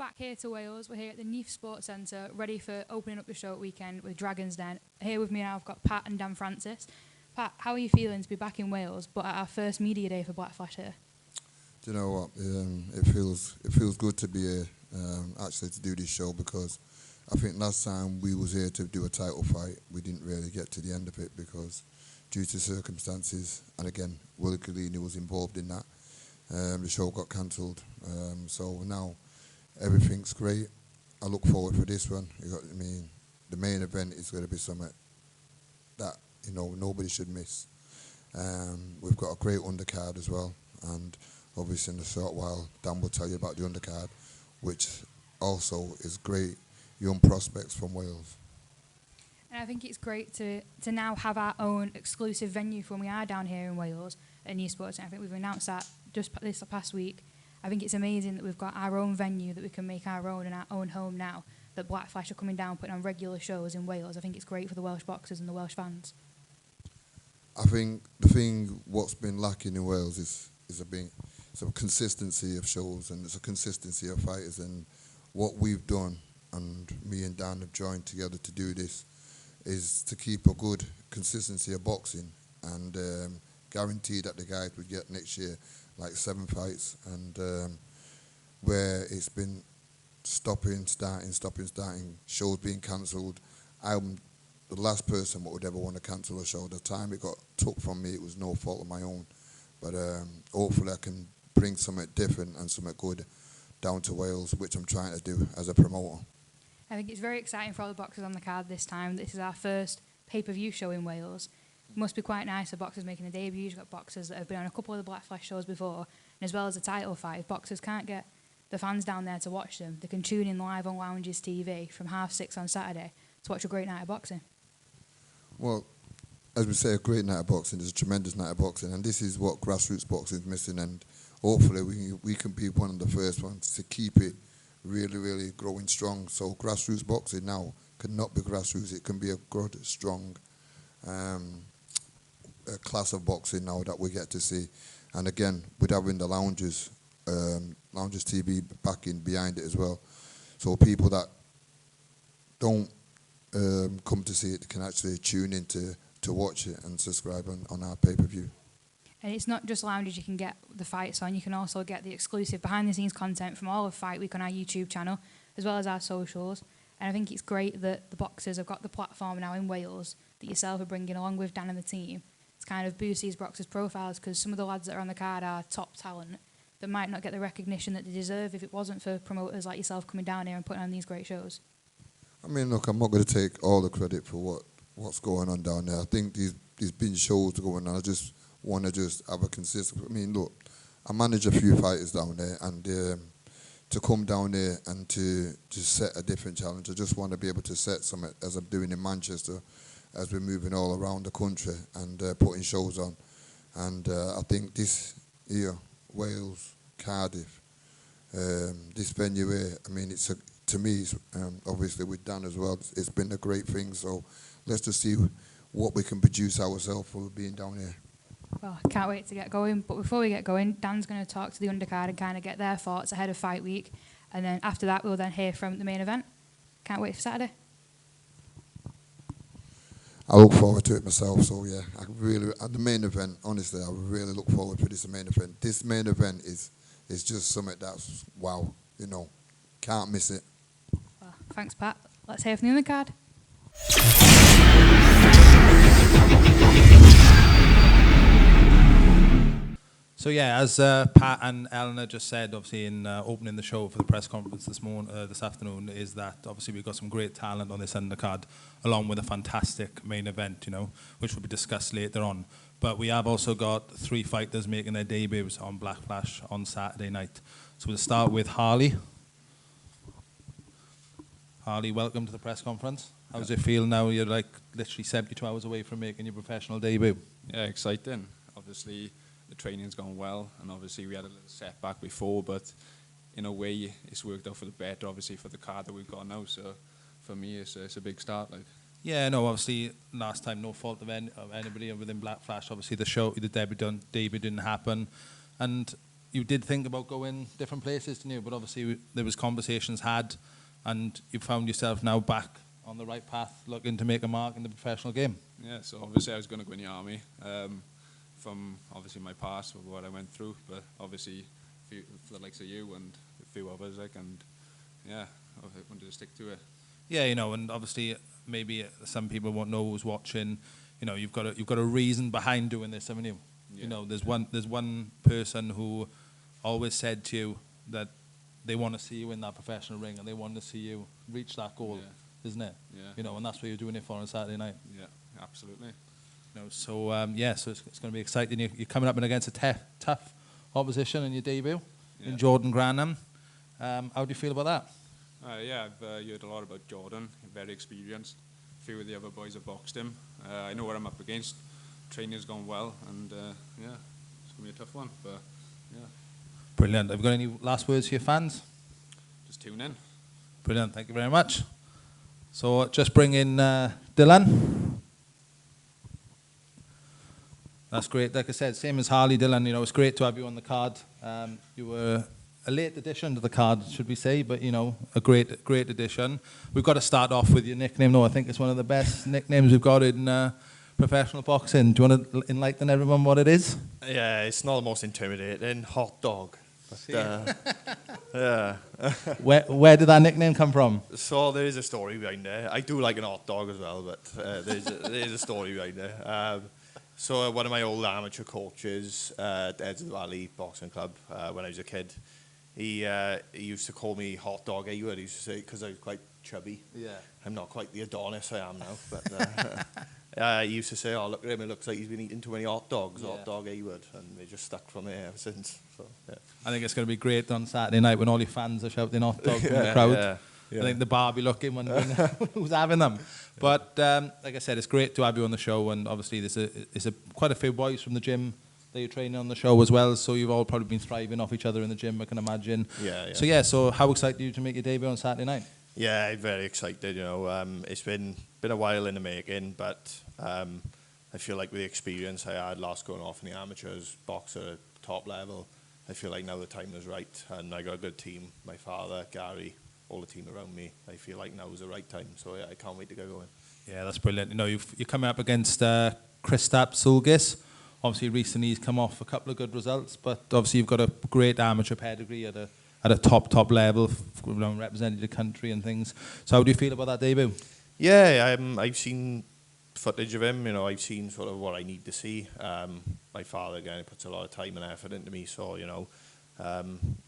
back here to Wales. We're here at the Neath Sports Centre, ready for opening up the show at weekend with Dragons Den. Here with me now, I've got Pat and Dan Francis. Pat, how are you feeling to be back in Wales, but at our first media day for Black Flash here? Do you know what? It feels good to be here, actually, to do this show, because I think last time we was here to do a title fight, we didn't really get to the end of it because due to circumstances, and again, Willie Collini was involved in that. The show got cancelled, so now everything's great. I look forward for this one. The main event is going to be something that nobody should miss. We've got a great undercard as well, and obviously in a short while, Dan will tell you about the undercard, which also is great young prospects from Wales. And I think it's great to now have our own exclusive venue for when we are down here in Wales at Neath Sports. I think we've announced that just this past week. I think it's amazing that we've got our own venue that we can make our own and our own home now, that Black Flash are coming down, putting on regular shows in Wales. I think it's great for the Welsh boxers and the Welsh fans. I think the thing what's been lacking in Wales is a consistency of shows, and it's a consistency of fighters. And what we've done, and me and Dan have joined together to do this, is to keep a good consistency of boxing and guarantee that the guys would get next year like 7 fights, and where it's been stopping, starting, shows being cancelled. I'm the last person that would ever want to cancel a show. The time it got took from me, it was no fault of my own. But hopefully I can bring something different and something good down to Wales, which I'm trying to do as a promoter. I think it's very exciting for all the boxers on the card this time. This is our first pay-per-view show in Wales. It must be quite nice for boxers making a debut. You've got boxers that have been on a couple of the Black Flash shows before, and as well as a title fight. If boxers can't get the fans down there to watch them, they can tune in live on Lounges TV from 6:30 on Saturday to watch a great night of boxing. Well, as we say, a great night of boxing is a tremendous night of boxing, and this is what grassroots boxing is missing, and hopefully we can be one of the first ones to keep it really, really growing strong. So grassroots boxing now cannot be grassroots. It can be a good, strong a class of boxing now that we get to see. And again, with having the Lounges TV backing behind it as well. So people that don't come to see it can actually tune in to watch it and subscribe on our pay-per-view. And it's not just Lounges you can get the fights on, you can also get the exclusive behind-the-scenes content from all of Fight Week on our YouTube channel, as well as our socials. And I think it's great that the boxers have got the platform now in Wales that yourself are bringing along with Dan and the team. It's kind of boost these boxers' profiles, because some of the lads that are on the card are top talent that might not get the recognition that they deserve if it wasn't for promoters like yourself coming down here and putting on these great shows. I mean, look, I'm not going to take all the credit for what's going on down there. I think these been shows going on. I just want to have a consistent. I mean, look, I manage a few fighters down there, and to come down there and to set a different challenge, I just want to be able to set something as I'm doing in Manchester, as we're moving all around the country and putting shows on. And I think this here, Wales, Cardiff, this venue here, I mean, to me, obviously with Dan as well, it's been a great thing. So let's just see what we can produce ourselves for being down here. Well, I can't wait to get going. But before we get going, Dan's going to talk to the undercard and kind of get their thoughts ahead of Fight Week. And then after that, we'll then hear from the main event. Can't wait for Saturday. I look forward to it myself. So yeah, the main event, honestly, I really look forward to this main event. This main event is just something that's wow, can't miss it. Well, thanks, Pat. Let's hear from the undercard. So yeah, as Pat and Eleanor just said, obviously in opening the show for the press conference this afternoon, is that obviously we've got some great talent on this undercard, along with a fantastic main event, which will be discussed later on. But we have also got 3 fighters making their debuts on Black Flash on Saturday night. So we'll start with Harley. Harley, welcome to the press conference. How does it feel now? You're like literally 72 hours away from making your professional debut. Yeah, exciting. Obviously, the training's gone well, and obviously we had a little setback before, but in a way it's worked out for the better, obviously, for the card that we've got now. So for me, it's a big start. Yeah, no, obviously last time no fault of anybody within Black Flash. Obviously the debut didn't happen, and you did think about going different places, didn't you? But obviously there was conversations had, and you found yourself now back on the right path, looking to make a mark in the professional game. Yeah, so obviously I was going to go in the army, from obviously my past, of what I went through, but obviously for the likes of you and a few others, like, and yeah, I wanted to stick to it. Yeah, you know, and obviously maybe some people won't know who's watching. You know, you've got a reason behind doing this, haven't you? Yeah. You know, there's one person who always said to you that they want to see you in that professional ring and they want to see you reach that goal, isn't it? Yeah. You know, and that's what you're doing it for on Saturday night. Yeah, absolutely. You know, so so it's going to be exciting. You're coming up against a tough opposition in your debut in Jordan Granham. How do you feel about that? Yeah, I've heard a lot about Jordan. Very experienced. A few of the other boys have boxed him. I know what I'm up against. Training's gone well, and yeah, it's gonna be a tough one. But yeah. Brilliant. Have you got any last words for your fans? Just tune in. Brilliant. Thank you very much. So just bring in Dylan. That's great. Like I said, same as Harley, Dylan. You know, it's great to have you on the card. You were a late addition to the card, should we say, but, you know, a great addition. We've got to start off with your nickname, though. I think it's one of the best nicknames we've got in professional boxing. Do you want to enlighten everyone what it is? Yeah, it's not the most intimidating. Hot dog. But, yeah. Where did that nickname come from? So there is a story behind it. I do like an hot dog as well, but there is a story behind it. So one of my old amateur coaches at Edge of the Valley Boxing Club, when I was a kid, he used to call me Hot Dog Hayward. He used to say, because I was quite chubby. Yeah. I'm not quite the Adonis I am now, but he used to say, oh, look at him, it looks like he's been eating too many hot dogs, Hot Dog Hayward, and they just stuck from there ever since. So, yeah. I think it's going to be great on Saturday night when all your fans are shouting hot dog from the crowd. Yeah. I think the bar be looking wondering who's having them. But like I said, it's great to have you on the show, and obviously there's quite a few boys from the gym that you're training on the show as well, so you've all probably been thriving off each other in the gym, I can imagine. Yeah. So how excited are you to make your debut on Saturday night? Yeah, I'm very excited. You know, it's been a while in the making, but I feel like with the experience I had last going off in the amateurs, boxer at top level, I feel like now the time is right, and I got a good team. My father, Gary, all the team around me. I feel like now is the right time, so yeah, I can't wait to get going. Yeah, that's brilliant. You know, you're coming up against Kristaps Sulgis. Obviously, recently he's come off a couple of good results, but obviously you've got a great amateur pedigree at a top level, representing the country and things. So how do you feel about that debut? Yeah, I've seen footage of him. You know, I've seen sort of what I need to see. My father, again, puts a lot of time and effort into me, so, you know,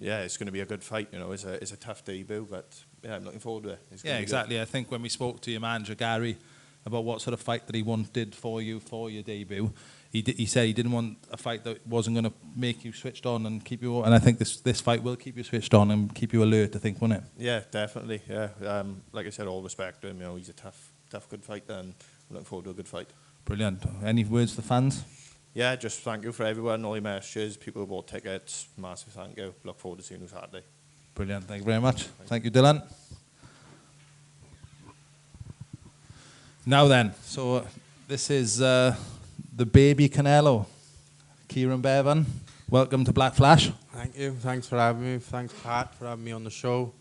yeah, it's going to be a good fight. You know, it's a tough debut, but yeah, I'm looking forward to it. Yeah, exactly. Good. I think when we spoke to your manager, Gary, about what sort of fight that he wanted for you for your debut, he said he didn't want a fight that wasn't going to make you switched on and keep you. And I think this fight will keep you switched on and keep you alert, I think, won't it? Yeah, definitely. Yeah, like I said, all respect to him. You know, he's a tough, good fighter, and I'm looking forward to a good fight. Brilliant. Any words to the fans? Yeah, just thank you for everyone, all your messages, people who bought tickets. Massive thank you. Look forward to seeing you Saturday. Brilliant. Thank you very much. Thank you, Dylan. Now then, so this is the baby Canelo, Kieran Bevan. Welcome to Black Flash. Thank you. Thanks for having me. Thanks, Pat, for having me on the show.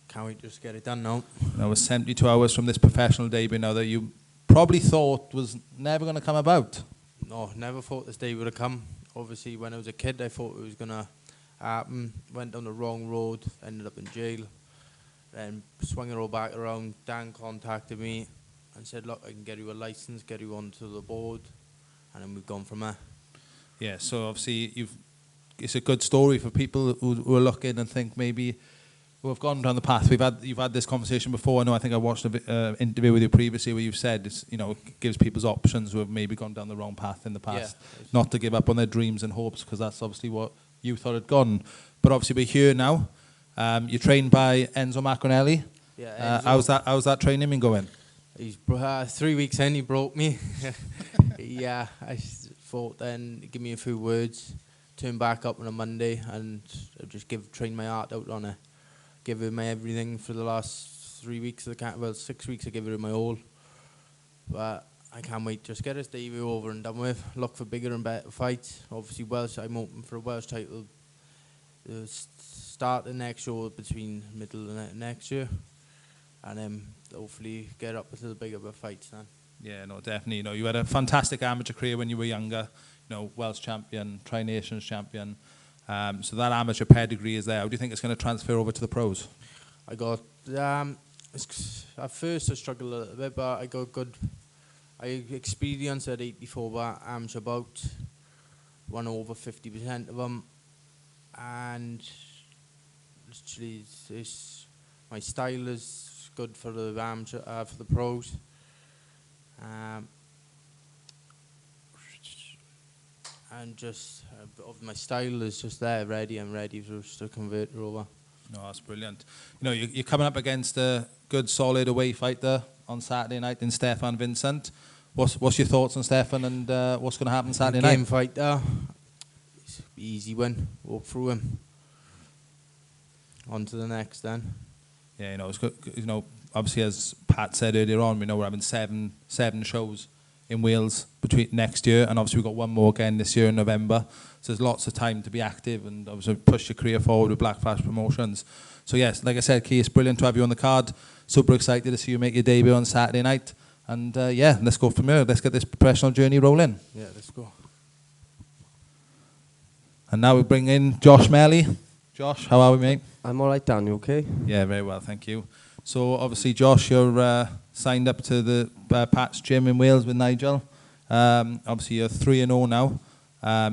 Can't wait to just get it done now. Now, we're 72 hours from this professional debut now that you probably thought was never going to come about. No, never thought this day would have come. Obviously, when I was a kid, I thought it was going to happen. Went down the wrong road, ended up in jail. Then swung it all back around. Dan contacted me and said, look, I can get you a license, get you onto the board. And then we've gone from there. Yeah, so obviously it's a good story for people who are looking and think maybe who have gone down the path. You've had this conversation before. I think I watched an interview with you previously where you've said it gives people's options who have maybe gone down the wrong path in the past, not to give up on their dreams and hopes, because that's obviously what you thought had gone. But obviously we're here now. You're trained by Enzo Macronelli. Yeah. How's that training been going? He's 3 weeks in, he broke me. Yeah, I thought then he'd give me a few words, turn back up on a Monday, and just train my heart out on it. Give him my everything for the last 3 weeks of the 6 weeks I give it my all. But I can't wait. Just get this debut over and done with. Look for bigger and better fights. Obviously Welsh, I'm open for a Welsh title start the next show between middle of next year, and then hopefully get up with a little bigger fights then. Yeah, no, definitely. You know, you had a fantastic amateur career when you were younger. You know, Welsh champion, Tri-Nations champion. So that amateur pedigree is there. How do you think it's going to transfer over to the pros? I got at first I struggled a little bit, but I got good. I experienced at 84 amateur bouts, won over 50% of them, and literally my style is good for the amateur for the pros. And just of my style is just there, ready. I'm ready to convert it over. No, that's brilliant. You know, you're coming up against a good, solid away fighter on Saturday night in Stefan Vincent. What's your thoughts on Stefan and what's going to happen Saturday night? Game fighter, easy win. Walk through him. On to the next then. Yeah, you know, it's good. You know, obviously as Pat said earlier on, we know we're having seven shows in Wales between next year, and obviously we've got one more again this year in November. So there's lots of time to be active and obviously push your career forward with Black Flash Promotions. So yes, like I said, Keith, it's brilliant to have you on the card. Super excited to see you make your debut on Saturday night. And yeah, let's go from here. Let's get this professional journey rolling. Yeah, let's go. And now we bring in Josh Melly. Josh, how are we, mate? I'm all right, Dan. You okay? Yeah, very well, thank you. So obviously, Josh, you're signed up to the Pat's gym in Wales with Nigel. Obviously, you're 3-0 now.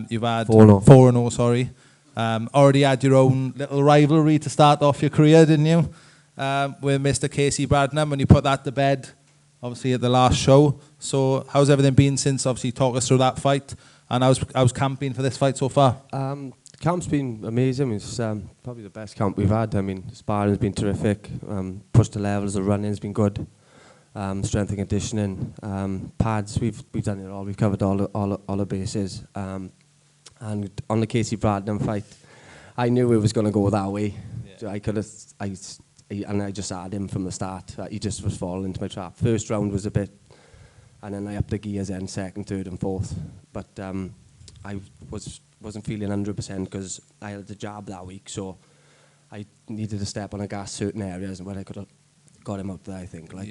You've had 4-0, sorry. Already had your own little rivalry to start off your career, didn't you? With Mr. Casey Bradnam, when you put that to bed, obviously at the last show. So how's everything been since? Obviously, talk us through that fight. And how's camping for this fight so far? Camp's been amazing. It's probably the best camp we've had. I mean, sparring's been terrific. Push the levels, the running's been good. Strength and conditioning, pads. We've done it all. We've covered all the bases. And on the Casey Bradnam fight, I knew it was going to go that way. Yeah. So I just had him from the start. He just was falling into my trap. First round was a bit, and then I upped the gears then second, third, and fourth. But I wasn't feeling 100% because I had the jab that week, so I needed to step on the gas certain areas where I could have got him out there, I think. Like.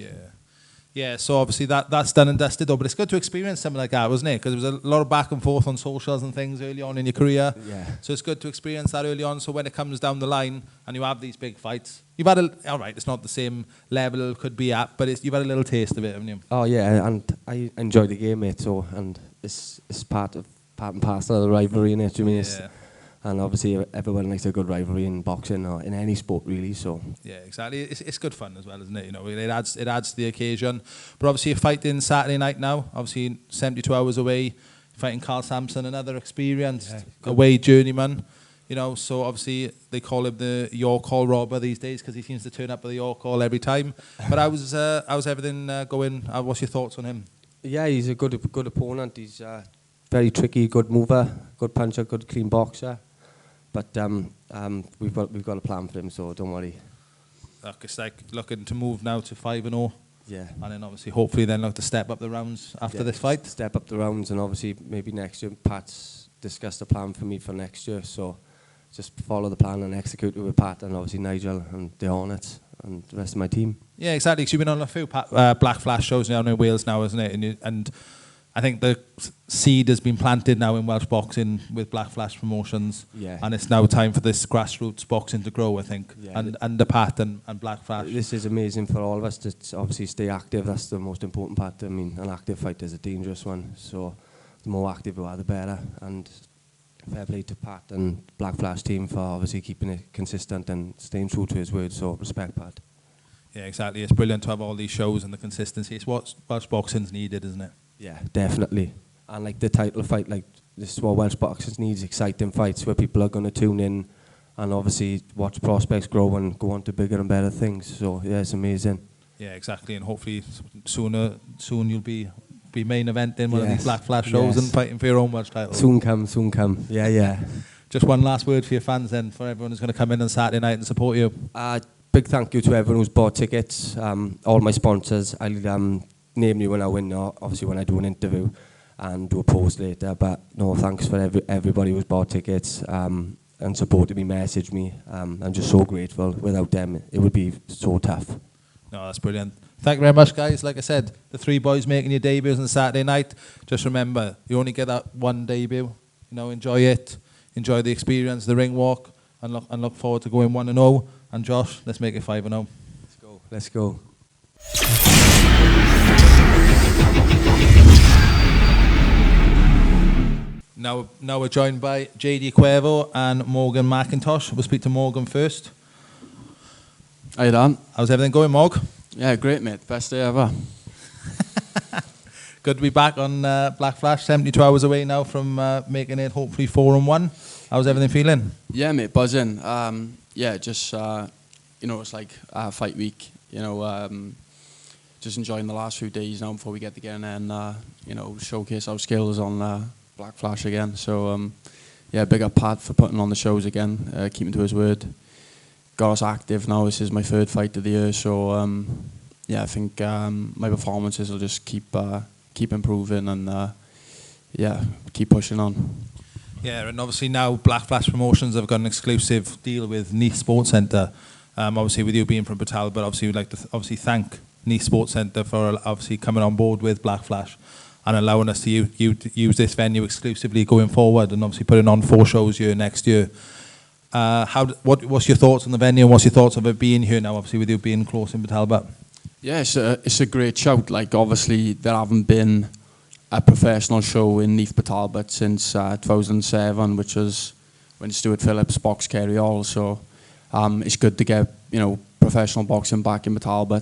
Yeah, so obviously that's done and dusted, though, but it's good to experience something like that, wasn't it? Because there was a lot of back and forth on socials and things early on in your career. Yeah. So it's good to experience that early on, so when it comes down the line and you have these big fights, you've had all right, it's not the same level it could be at, but you've had a little taste of it, haven't you? Oh, yeah, and I enjoy the game, mate, so, and it's part and parcel of the rivalry, innit? You mean? Yeah. And obviously everyone likes a good rivalry in boxing or in any sport, really. So yeah, exactly. It's good fun as well, isn't it? You know, it adds to the occasion. But obviously, you're fighting Saturday night now. Obviously, 72 hours away, fighting Carl Sampson, another experienced away journeyman. You know, so obviously they call him the York Hall robber these days because he seems to turn up at the York Hall every time. But how's everything going? What's your thoughts on him? Yeah, he's a good opponent. He's very tricky, good mover, good puncher, good clean boxer. But we've got a plan for him, so don't worry. Look, it's like looking to move now to 5-0. Yeah. And then obviously, hopefully, then look to step up the rounds after this fight. Step up the rounds, and obviously maybe next year. Pat's discussed a plan for me for next year, so just follow the plan and execute it with Pat and obviously Nigel and the Hornets and the rest of my team. Yeah, exactly. Because you've been on a few Black Flash shows now in Wales now, isn't it? And I think the seed has been planted now in Welsh boxing with Black Flash Promotions. Yeah. And it's now time for this grassroots boxing to grow, I think. Yeah. And under Pat and Black Flash. This is amazing for all of us to obviously stay active. That's the most important part. I mean, an active fight is a dangerous one. So the more active you are, the better. And fair play to Pat and Black Flash team for obviously keeping it consistent and staying true to his word. So respect, Pat. Yeah, exactly. It's brilliant to have all these shows and the consistency. It's what Welsh boxing's needed, isn't it? Yeah, definitely. And like the title fight, like this is what Welsh boxing needs, exciting fights where people are going to tune in and obviously watch prospects grow and go on to bigger and better things. So yeah, it's amazing. Yeah, exactly. And hopefully soon you'll be main event in one of these Black Flash shows and fighting for your own Welsh title. Soon come. Yeah. Just one last word for your fans then, for everyone who's going to come in on Saturday night and support you. Big thank you to everyone who's bought tickets, all my sponsors. I'll name you when I win, obviously when I do an interview and do a post later. But no, thanks for everybody who's bought tickets. and supported me, messaged me. I'm just so grateful. Without them, it would be so tough. No, that's brilliant. Thank you very much, guys. Like I said, the three boys making your debuts on Saturday night. Just remember, you only get that one debut. You know, enjoy it. Enjoy the experience, the ring walk, and look forward to going 1-0. And Josh, let's make it 5-0. Let's go. Let's go. Now we're joined by JD Cuervo and Morgan McIntosh. We'll speak to Morgan first. How you doing? How's everything going, Morg? Yeah, great, mate. Best day ever. Good to be back on Black Flash. 72 hours away now from making it hopefully 4-1. How's everything feeling? Yeah, mate, buzzing. Yeah, just it's like fight week. Just enjoying the last few days now before we get together and showcase our skills on Black Flash again. So big up Pat for putting on the shows again, keeping to his word. Got us active now. This is my third fight of the year, so I think my performances will just keep improving and keep pushing on. Yeah, and obviously now Black Flash Promotions have got an exclusive deal with Nice Sports Centre. Obviously with you being from Batal, but obviously we'd like to thank Nice Sports Centre for obviously coming on board with Black Flash and allowing us to use this venue exclusively going forward, and obviously putting on 4 shows here next year. What's your thoughts on the venue, and what's your thoughts of it being here now, obviously with you being close in Batalba? Yeah, it's a great shout. Like, obviously there haven't been a professional show in Neath Batalba since 2007, which was when Stuart Phillips boxed Kerry Hall. So it's good to get professional boxing back in Batalba,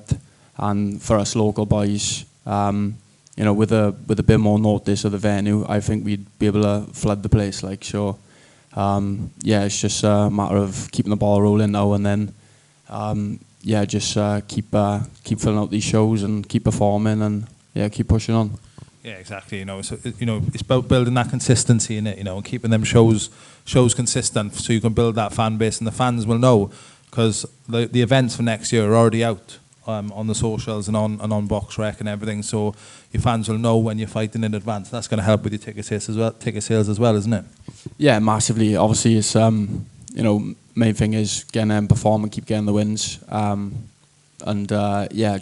and for us local boys, with a bit more notice of the venue, I think we'd be able to flood the place. Like, so. It's just a matter of keeping the ball rolling now, and then keep filling out these shows and keep performing and keep pushing on. Yeah, exactly. It's about building that consistency in it, and keeping them shows consistent, so you can build that fan base, and the fans will know, because the events for next year are already out on the socials and on BoxRec and everything. So your fans will know when you're fighting in advance. That's going to help with your ticket sales as well, isn't it? Yeah, massively. Obviously, it's main thing is getting them perform and keep getting the wins,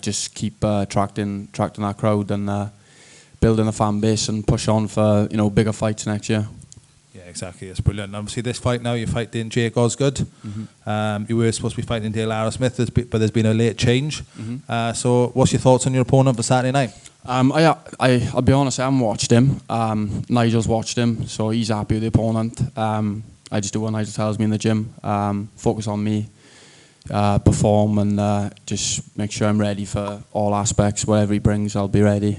just keep attracting that crowd and building a fan base and push on for bigger fights next year. Yeah, exactly. It's brilliant. Obviously, this fight now, you're fighting Jake Osgood. Mm-hmm. You were supposed to be fighting Dale Arrowsmith, but there's been a late change. Mm-hmm. So what's your thoughts on your opponent for Saturday night? I'll be honest, I haven't watched him. Nigel's watched him, so he's happy with the opponent. I just do what Nigel tells me in the gym. Focus on me, perform, and just make sure I'm ready for all aspects. Whatever he brings, I'll be ready.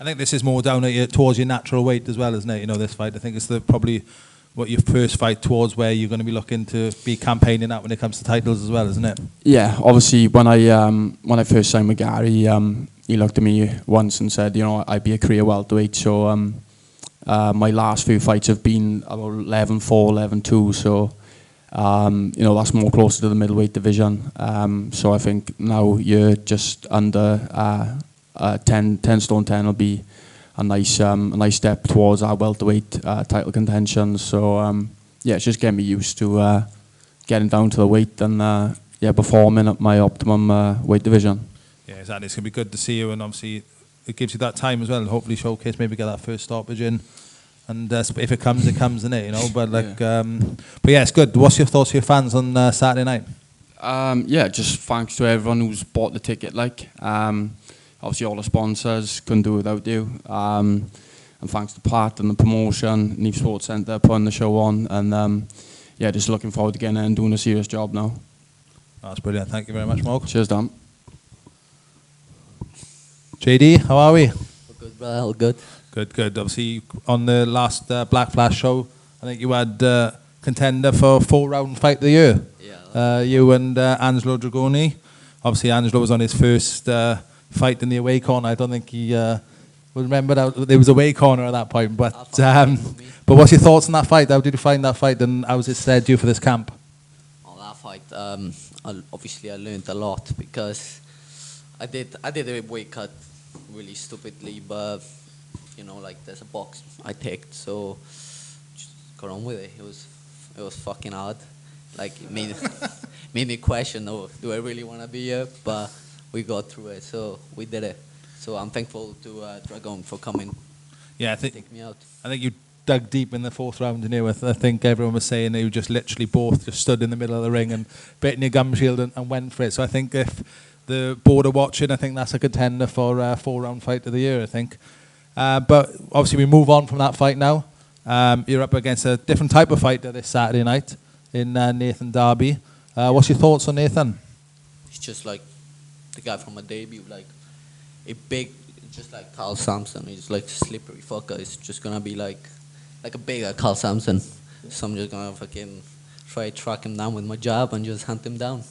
I think this is more down towards your natural weight as well, isn't it? This fight. I think it's probably what your first fight towards where you're going to be looking to be campaigning at when it comes to titles as well, isn't it? Yeah, obviously when I first signed with Gary, he looked at me once and said, I'd be a career welterweight. So my last few fights have been about 11-4, 11-2. So that's more closer to the middleweight division. So I think now you're just under 10 stone 10 will be a nice step towards our welterweight title contention. So it's just getting me used to getting down to the weight and performing at my optimum weight division. Yeah, exactly. It's going to be good to see you, and obviously it gives you that time as well, and hopefully showcase, maybe get that first stoppage in, and if it comes, isn't it? But it's good. What's your thoughts for your fans on Saturday night? Just thanks to everyone who's bought the ticket. Obviously all the sponsors, couldn't do without you. And thanks to Pat and the promotion, Nice Sports Centre putting the show on, and just looking forward to getting in and doing a serious job now. That's brilliant. Thank you very much, Mark. Cheers, Dan. JD, how are we? All good, brother. All good. Good. Obviously, on the last Black Flash show, I think you had contender for 4-round fight of the year. Yeah. You and Angelo Dragoni. Obviously, Angelo was on his first fight in the away corner. I don't think he would remember that there was a away corner at that point. But what's your thoughts on that fight? How did you find that fight, and how was it set due for this camp? On that fight, obviously I learned a lot, because I did a weight cut really stupidly, but there's a box I picked, so just got on with it. It It was fucking hard. Like, it made me question, oh, do I really want to be here? But we got through it, so we did it. So I'm thankful to Dragon for coming. Yeah, to take me out. I think you dug deep in the fourth round, didn't you? I think everyone was saying they just literally both just stood in the middle of the ring and bit in your gum shield and went for it. So I think if the board are watching, I think that's a contender for 4-round fight of the year, I think. But obviously we move on from that fight now. You're up against a different type of fighter this Saturday night in Nathan Darby. What's your thoughts on Nathan? He's just like the guy from a debut, like a big, just like Carl Samson. He's like a slippery fucker. It's just gonna be like a bigger Carl Samson. So I'm just gonna fucking try to track him down with my jab and just hunt him down.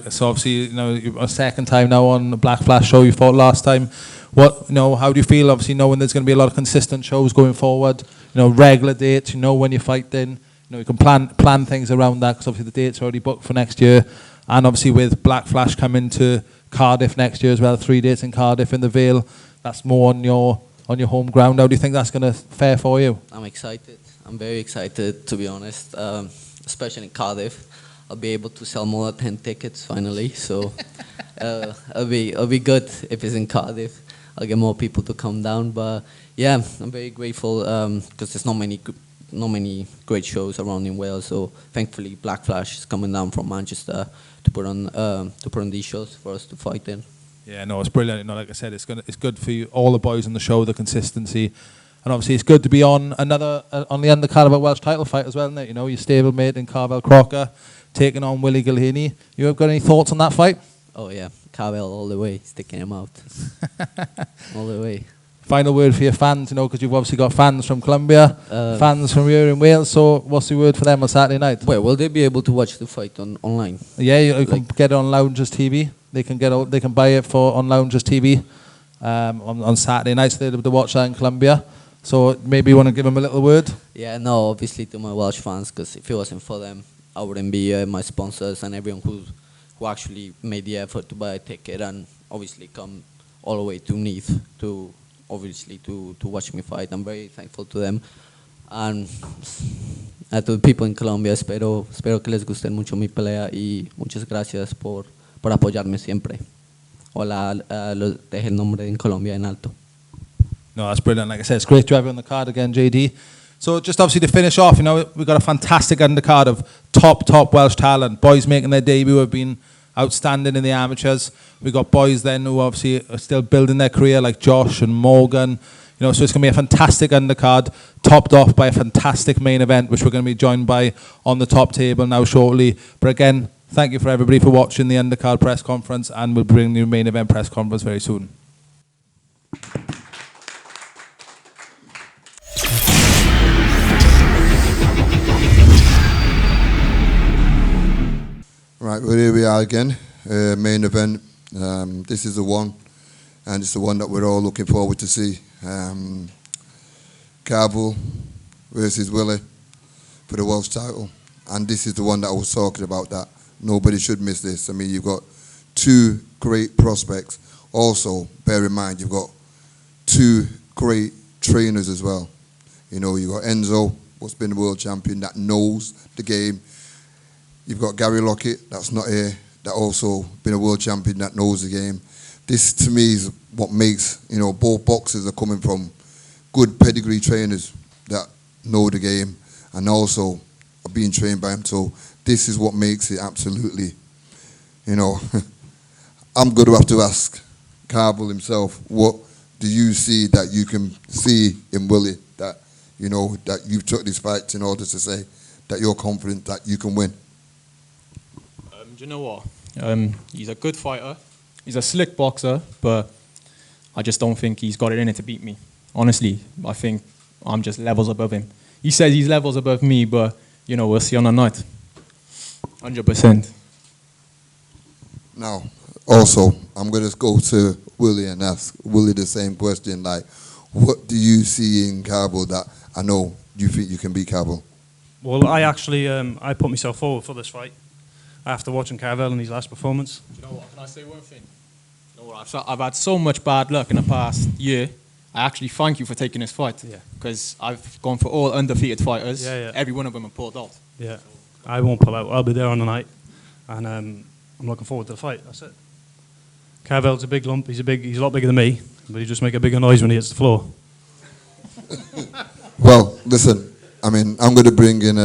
So obviously, you're a second time now on the Black Flash show. You fought last time. How do you feel? Obviously, knowing there's going to be a lot of consistent shows going forward. Regular dates. When you're fighting. You can plan things around that because obviously the dates are already booked for next year, and obviously with Black Flash coming to Cardiff next year as well, 3 dates in Cardiff in the Vale. That's more on your home ground. How do you think that's going to fare for you? I'm excited. I'm very excited, to be honest. Especially in Cardiff. I'll be able to sell more than 10 tickets finally, so it'll be good if it's in Cardiff. I'll get more people to come down, but yeah, I'm very grateful because there's not many great shows around in Wales. So thankfully, Black Flash is coming down from Manchester to put on these shows for us to fight in. Yeah, no, it's brilliant. Like I said, it's good for you, all the boys on the show, the consistency. And obviously, it's good to be on on the undercard of a Welsh title fight as well, isn't it? Your stablemate in Carvel Crocker taking on Willie Gilhaney. You have got any thoughts on that fight? Oh yeah, Carvel all the way, sticking him out, all the way. Final word for your fans, because you've obviously got fans from Colombia, fans from here in Wales. So, what's the word for them on Saturday night? Well, will they be able to watch the fight online? Yeah, you can get it on Loungers TV. They can buy it on Loungers TV on Saturday nights. They'll be able to watch that in Colombia. So maybe you want to give them a little word? Yeah, no, obviously to my Welsh fans, because if it wasn't for them, I wouldn't be my sponsors and everyone who actually made the effort to buy a ticket and obviously come all the way to Neath to watch me fight. I'm very thankful to them. And to the people in Colombia, espero que les guste mucho mi pelea y muchas gracias por apoyarme siempre. Hola, deje el nombre en Colombia en alto. No, that's brilliant. Like I said, it's great to have you on the card again, JD. So just obviously to finish off, we've got a fantastic undercard of top Welsh talent. Boys making their debut have been outstanding in the amateurs. We've got boys then who obviously are still building their career, like Josh and Morgan. So it's going to be a fantastic undercard, topped off by a fantastic main event, which we're going to be joined by on the top table now shortly. But again, thank you for everybody for watching the undercard press conference, and we'll bring you main event press conference very soon. Right, well, here we are again, main event. This is the one, and it's the one that we're all looking forward to see. Carvel versus Willie for the Welsh title. And this is the one that I was talking about, that nobody should miss this. I mean, you've got two great prospects. Also, bear in mind, you've got two great trainers as well. You've got Enzo, what's been the world champion, that knows the game. You've got Gary Lockett, that's not here, that also been a world champion, that knows the game. This, to me, is what makes, both boxers are coming from good pedigree trainers that know the game and also are being trained by him. So this is what makes it absolutely, I'm going to have to ask Carvel himself, what do you see that you can see in Willie that, that you've took this fight in order to say that you're confident that you can win? Do you know what? He's a good fighter. He's a slick boxer, but I just don't think he's got it in it to beat me. Honestly, I think I'm just levels above him. He says he's levels above me, but, we'll see on the night. 100%. Now, also, I'm going to go to Willie and ask Willie the same question. Like, what do you see in Carvel that I know you think you can beat Carvel? Well, I actually I put myself forward for this fight after watching Carvel in his last performance. Do you know what? Can I say one thing? You know what? I've had so much bad luck in the past year I actually thank you for taking this fight. Yeah. Because I've gone for all undefeated fighters. Yeah, yeah. Every one of them have pulled out. Yeah, I won't pull out. I'll be there on the night, and I'm looking forward to the fight. That's it. Carvel's a big lump. He's a lot bigger than me, but he just make a bigger noise when he hits the floor. Well, listen, I mean, I'm going to bring in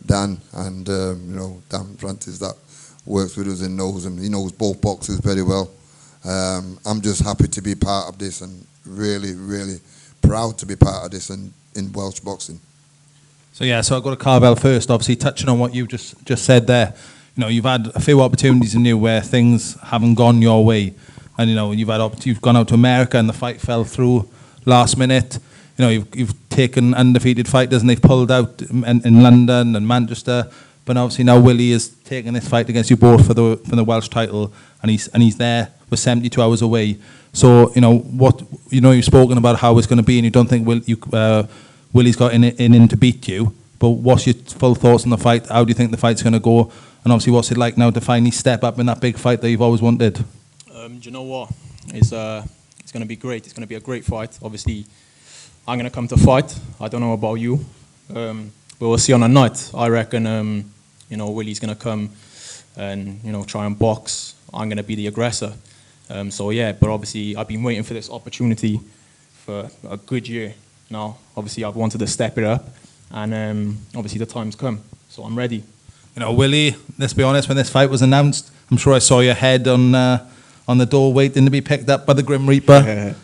Dan, and Dan Francis that works with us and knows him. He knows both boxers very well. I'm just happy to be part of this, and really, really proud to be part of this in Welsh boxing. So I'll go to Carvel first. Obviously, touching on what you just said there. You've had a few opportunities in you where things haven't gone your way, and you've gone out to America and the fight fell through last minute. You've taken undefeated fighters and they've pulled out in London and Manchester. But obviously now Willie is taking this fight against you both for the Welsh title, and he's there. We're 72 hours away. So you've spoken about how it's going to be, and you don't think Willie's got in to beat you. But what's your full thoughts on the fight? How do you think the fight's going to go? And obviously, what's it like now to finally step up in that big fight that you've always wanted? Do you know what? It's going to be great. It's going to be a great fight. Obviously, I'm going to come to fight. I don't know about you. But we'll see on the night. I reckon, Willie's going to come and, try and box. I'm going to be the aggressor. But obviously, I've been waiting for this opportunity for a good year now. Obviously, I've wanted to step it up, and obviously the time's come. So I'm ready. Willie, let's be honest, when this fight was announced, I'm sure I saw your head on the door waiting to be picked up by the Grim Reaper.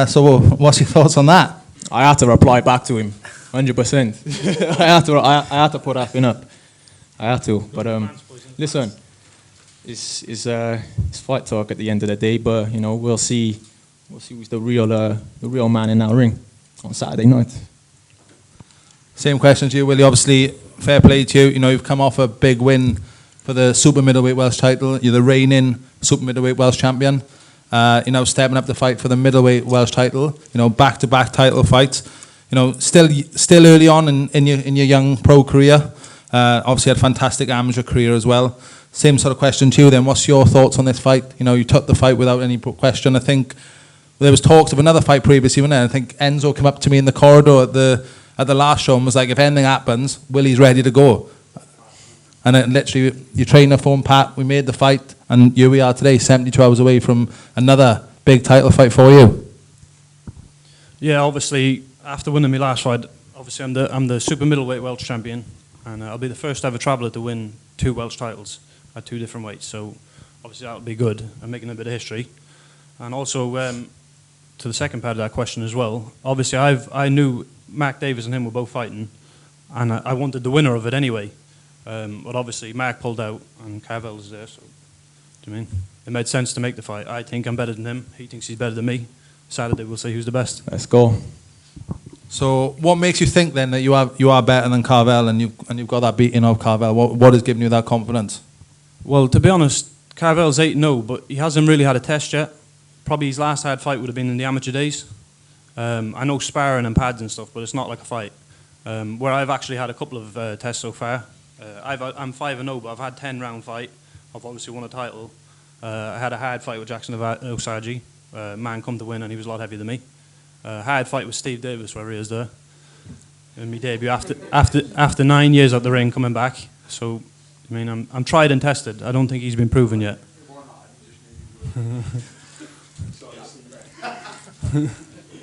So what's your thoughts on that? I had to reply back to him, 100%. I had to put that thing up. I had to. But listen, it's fight talk at the end of the day. But we'll see who's the real man in that ring on Saturday night. Same question to you, Willie. Obviously, fair play to you. You've come off a big win for the super middleweight Welsh title. You're the reigning super middleweight Welsh champion. You're now stepping up to fight for the middleweight Welsh title. Back-to-back title fights. Still early on in your young pro career. Obviously had a fantastic amateur career as well. Same sort of question to you then. What's your thoughts on this fight? You took the fight without any question. I think there was talks of another fight previously, wasn't there? I think Enzo came up to me in the corridor at the last show and was like, if anything happens, Willie's ready to go. And then literally, your trainer phoned Pat, we made the fight, and here we are today, 72 hours away from another big title fight for you. Yeah, obviously, after winning my last fight, obviously I'm the super middleweight Welsh champion, and I'll be the first ever traveller to win 2 Welsh titles at 2 different weights. So obviously that'll be good. I'm making a bit of history. And also, to the second part of that question as well, obviously I knew Mark Davis and him were both fighting, and I wanted the winner of it anyway. But obviously Mark pulled out and Carvel is there, so do you mean? It made sense to make the fight. I think I'm better than him. He thinks he's better than me. Saturday we'll see who's the best. Let's go. So what makes you think then that you are better than Carvel and you've got that beating of Carvel? What is giving you that confidence? Well, to be honest, Carvel's 8-0, but he hasn't really had a test yet. Probably his last hard fight would have been in the amateur days. I know sparring and pads and stuff, but it's not like a fight. Where I've actually had a couple of tests so far. I'm 5-0, but I've had 10-round fight. I've obviously won a title. I had a hard fight with Jackson Osagi. Man come to win, and he was a lot heavier than me. Hard fight with Steve Davis, wherever he is there. In my debut after 9 years at the ring, coming back. So, I mean, I'm tried and tested. I don't think he's been proven yet.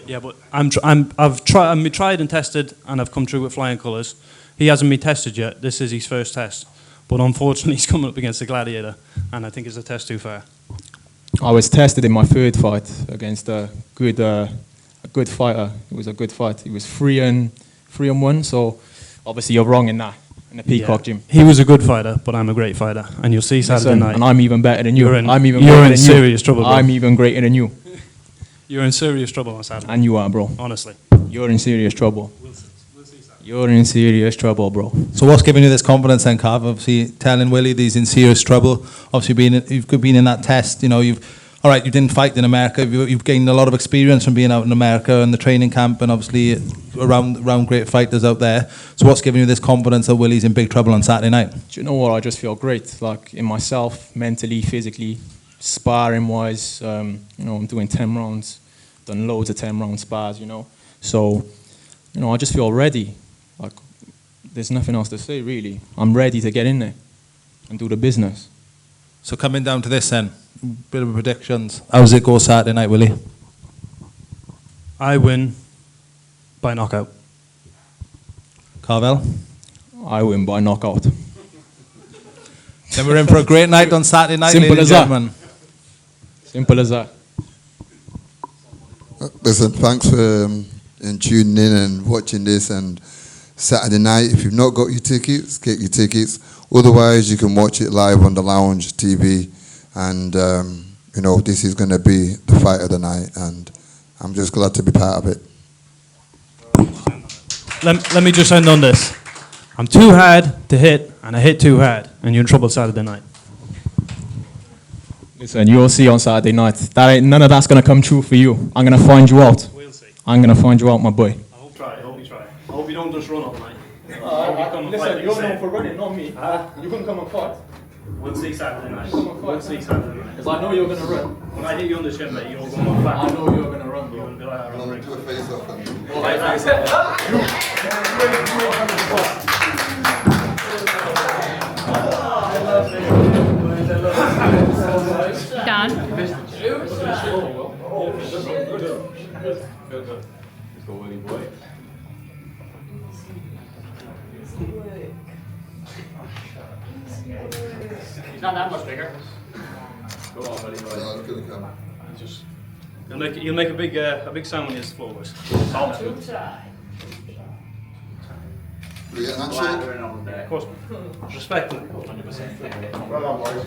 Yeah, but I've tried and tested, and I've come through with flying colours. He hasn't been tested yet. This is his first test. But unfortunately, he's coming up against a gladiator, and I think it's a test too far. I was tested in my 3rd fight against a good fighter. It was a good fight. He was 3-1, so obviously you're wrong in that, in the Peacock gym. He was a good fighter, but I'm a great fighter, and you'll see Saturday night. And I'm even better than you. You're in serious trouble, bro. I'm even greater than you. You're in serious trouble on Saturday. And you are, bro. Honestly. You're in serious trouble. We'll see You're in serious trouble, bro. So what's giving you this confidence then, Cav? Obviously telling Willie that he's in serious trouble. Obviously you've been in that test, you didn't fight in America. You've gained a lot of experience from being out in America and the training camp and obviously around great fighters out there. So what's giving you this confidence that Willie's in big trouble on Saturday night? Do you know what? I just feel great, like in myself, mentally, physically, sparring-wise. I'm doing 10 rounds done loads of 10-round spars, you know. So, you know, I just feel ready. Like, there's nothing else to say, really. I'm ready to get in there and do the business. So coming down to this then, bit of predictions. How's it go Saturday night, Willie? I win by knockout. Carvel? I win by knockout. Then we're in for a great night on Saturday night, Simple ladies as and that. gentlemen. Simple as that. Listen, thanks for tuning in and watching this. And Saturday night, if you've not got your tickets, get your tickets. Otherwise, you can watch it live on the Lounge TV. And, you know, this is going to be the fight of the night. And I'm just glad to be part of it. Let me just end on this. I'm too hard to hit, and I hit too hard, and you're in trouble Saturday night. Listen, you'll see on Saturday night. None of that's going to come true for you. I'm going to find you out. We'll see. I'm going to find you out, my boy. I hope you try. I hope you don't just run all night. Listen, you're known for running, not me. You couldn't come and fight. We'll see Saturday night. We'll see Saturday night. Because I know you're going to run. When I hit you on the chin, mate, you're going to back. I know you're going to run, You're bro. going to be like, I'm ready. Do a face-off and Dan? Let's go, Willie boy. He's not that much bigger. Go on, Willie boy. no, it's gonna come. You'll make a big sound when you hit the floor, boys. We get an handshake? Of course, man. Respect them. 100%. Well done, boys.